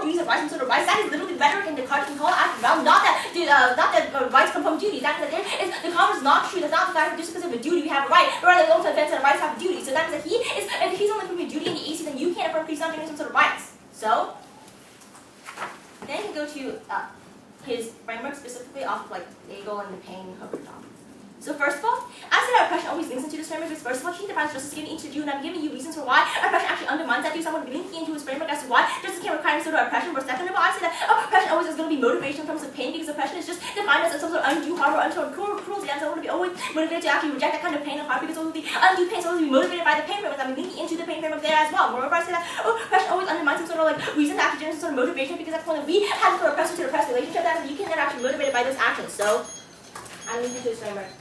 duties of rights and sort of rights. That is literally rhetoric in the Carter Call Act realm. Not that rights come from duties. That means that the comment is not true. That's not the fact that just because of a duty we have a right, but rather the offense and rights have a duty. So that means that if he's only proving a duty in the AC, then you can't affirm he's not giving some sort of rights. So then you go to his framework specifically off of like Nagel and the Payne Hooker job. So first of all, I said our oppression always links into this framework because first of all, he defines justice giving each of you, and I'm giving you reasons for why oppression actually undermines that. Someone linking into his framework as to why justice can't require sort of oppression. But second of all, I say that oppression always is going to be motivation in terms of pain because oppression is just defined as some sort of undue harm or untold cruelty, and so we're going to be always motivated to actually reject that kind of pain and harm because it's always the undue pain, so always be motivated by the pain framework. I'm linking into the pain framework there as well. Moreover, I say that oppression always undermines some sort of like reason to actually generate some sort of motivation because that's when we have sort of oppressor to oppressed relationship that you can get actually motivated by those actions. So I'm linking to this framework.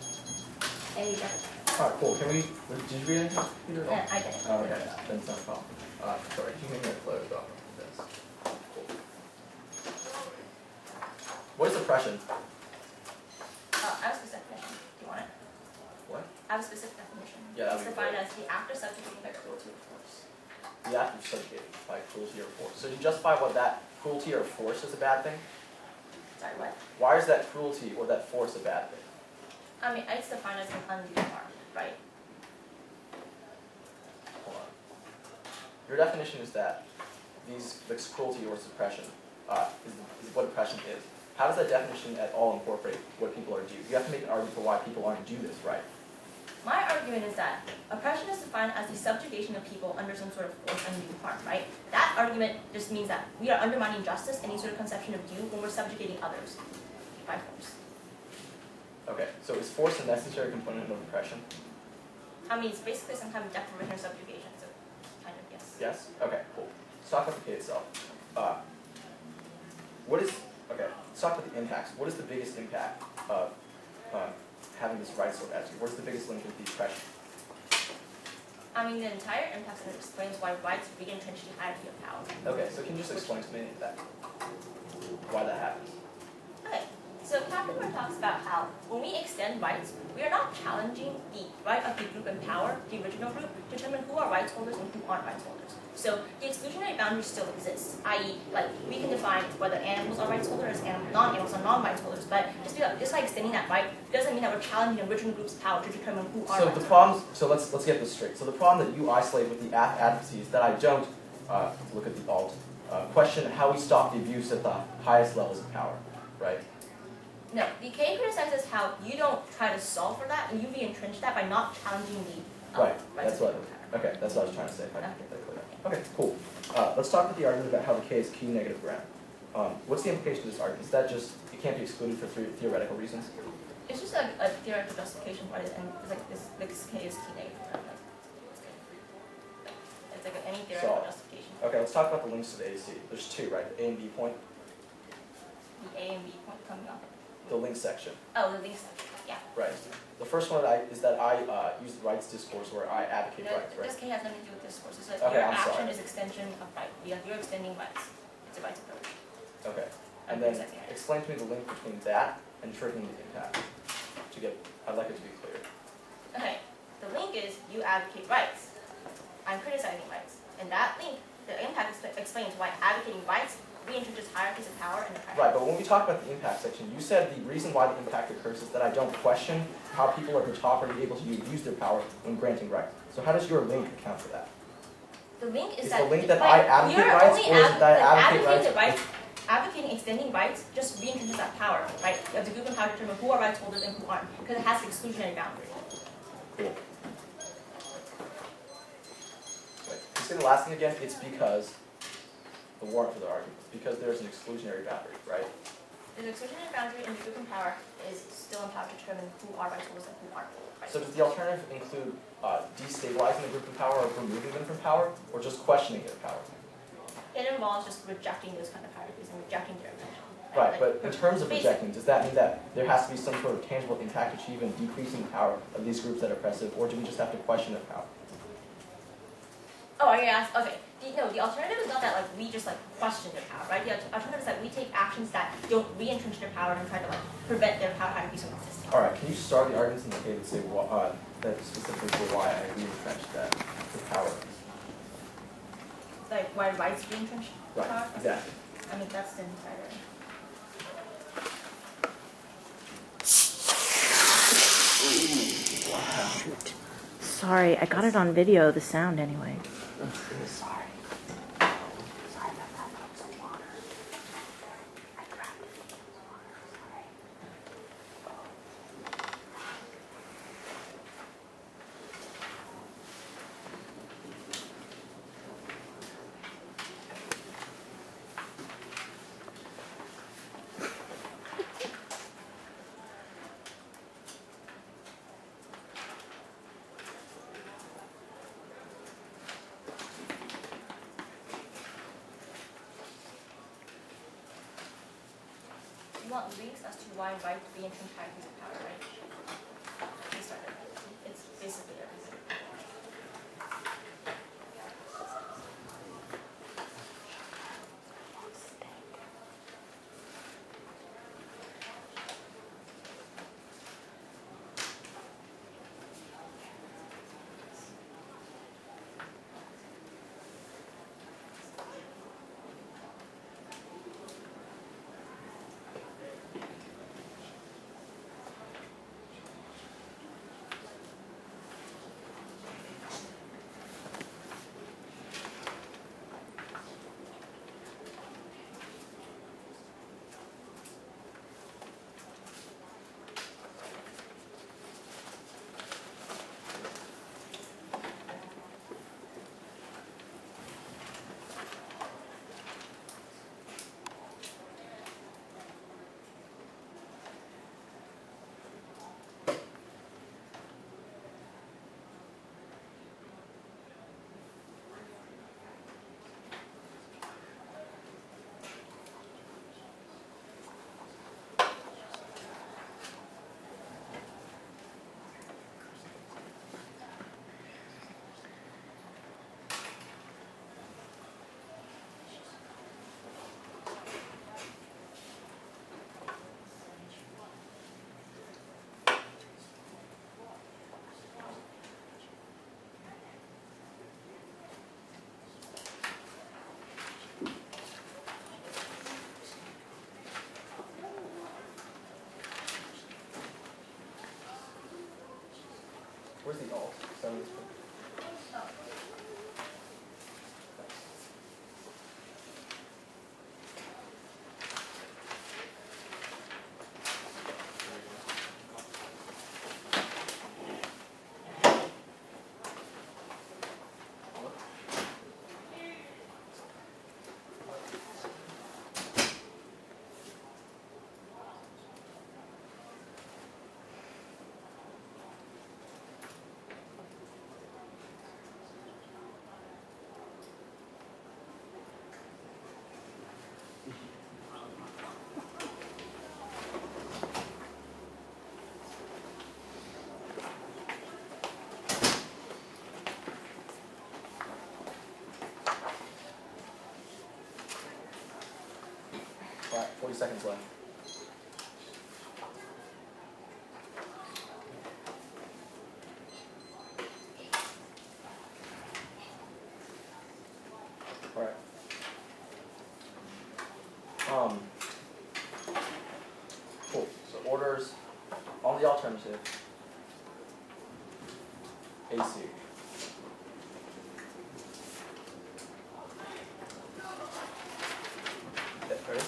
Alright, cool. Can we, did you read anything, Peter? Yeah, I did. Oh, okay, then it's not a problem. Sorry, can you make me a close up this? Cool. What is oppression? I have a specific definition. Do you want it? What? I have a specific definition. Yeah, it's defined as the act of subjugating by cruelty or force. The act of subjugating by cruelty or force. So you justify what that cruelty or force is a bad thing? Sorry, what? Why is that cruelty or that force a bad thing? I mean, it's defined as an undue harm, right? Hold on. Your definition is that this cruelty or suppression is what oppression is. How does that definition at all incorporate what people are due? You have to make an argument for why people aren't due this, right? My argument is that oppression is defined as the subjugation of people under some sort of force and undue harm, right? That argument just means that we are undermining justice, any sort of conception of due, when we're subjugating others by force. Okay, so is force a necessary component of oppression? I mean, it's basically some kind of deprivation or subjugation, so kind of, yes. Yes? Okay, cool. Let's talk about the case itself. Let's talk about the impacts. What is the biggest impact of having this rights sort of attitude? What is the biggest link with the oppression? I mean, the entire impact explains why rights re-entrench the hierarchy of power. Okay, so can you just explain to me that, why that happens? Okay. So Captain Moore talks about how when we extend rights, we are not challenging the right of the group in power, the original group, to determine who are rights holders and who aren't rights holders. So the exclusionary boundary still exists, i.e., like we can define whether animals are rights holders and non-animals are non-rights holders, but just by extending that right doesn't mean that we're challenging the original group's power to determine who are rights holders. So let's get this straight. So the problem that you isolate with the advocacy is that I don't look at the alt question how we stop the abuse at the highest levels of power, right? No, the K criticizes how you don't try to solve for that, and you re-entrench that by not challenging the right. That's what. Okay, that's what I was trying to say. If I can get that clear. Okay, cool. Let's talk about the argument about how the K is key negative ground. What's the implication of this argument? Is that just it can't be excluded for theoretical reasons? It's just a theoretical justification for it, and it's like this K is key negative ground. It's like any theoretical justification. Okay, let's talk about the links to the AC. There's two, right? The A and B point. The A and B point coming up. The link section. Oh, the link section, yeah. Right. The first one is that I use the rights discourse where I advocate rights, right? This K has nothing to do with discourse. It's okay, your I'm action sorry. is extension of right. You're extending rights. It's a rights approach. Okay. And then explain to me the link between that and triggering the impact. I'd like it to be clear. Okay. The link is you advocate rights. I'm criticizing rights. And that link, the impact explains why advocating rights re-entrenches hierarchies of power and oppression. Right, but when we talk about the impact section, you said the reason why the impact occurs is that I don't question how people are able to use their power when granting rights. So how does your link account for that? The link is the that link that I advocate rights, or is it that I advocate rights? Advocating extending rights just re-entrenches that power, right? You have the group in power to determine who are rights holders and who aren't, because it has the exclusionary boundary. Cool. Wait, can you say the last thing again? It's because the warrant for the argument. Because there's an exclusionary boundary, right? The exclusionary boundary in the group in power is still in power to determine who are rights holders and who aren't. So does the alternative include destabilizing the group in power or removing them from power, or just questioning their power? It involves just rejecting those kind of hierarchies and rejecting their intention. Right, but in terms of rejecting, does that mean that there has to be some sort of tangible impact achieved in decreasing the power of these groups that are oppressive, or do we just have to question their power? Oh, are you asking? Okay. The alternative is not that like we just like question their power, right? The alternative is that we take actions that don't re-entrench their power and try to like prevent their power hierarchies from existing. All right, can you start the arguments in the case and say that specifically for why I re-entrenched the power? Like why rights re-entrench right, power? Exactly. I mean, that's the insider. Shoot. Sorry, I got it on video, the sound anyway. Sorry. Sorry about that, but I'm so water. I grabbed it. Sorry. You want links as to why right being compact is a power, right? We started. It's basically everything. Where's the alt? So Alright, 40 seconds left. Alright. Cool. So orders on the alternative. AC. Ready?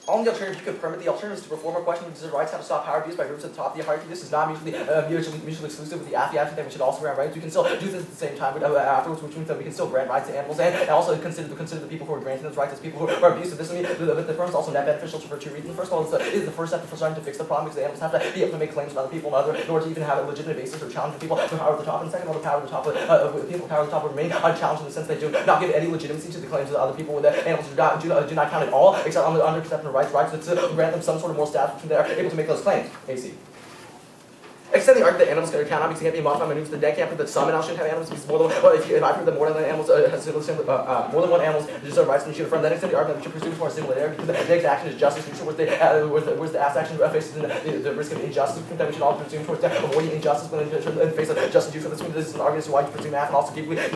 On the alternative, you could permit the alternatives to perform a question because the rights have to stop power abuse by groups at the top of the hierarchy. This is not mutually exclusive with the after that we should also grant rights. We can still do this at the same time, but afterwards, which means that we can still grant rights to animals and also consider the people who are granting those rights as people who are abusive. This means the firm is also net beneficial for two reasons. First of all, is the first step for starting to fix the problem because the animals have to be able to make claims about other people in order to even have a legitimate basis for challenging people to power at the top. And second of all, the power at the top, people power at the top will remain unchallenged in the sense they do not give any legitimacy to the claims of the other people with the animals do not count at all, except under exception of rights to grant them some sort of moral status which they are able to make those claims. AC. Extend the argument that animals cannot be modified maneuvers. The dead can't prove that some animals should have animals because more than one. If I prove that more than animals more than one animals deserve rights, then you should affirm. Then extend the argument that we should pursue more similarity because the next action is justice neutral, whereas the ass action faces the risk of injustice. That we should all presume towards avoiding injustice when in face of justice neutral. This is an argument as to why you pursue math and also keep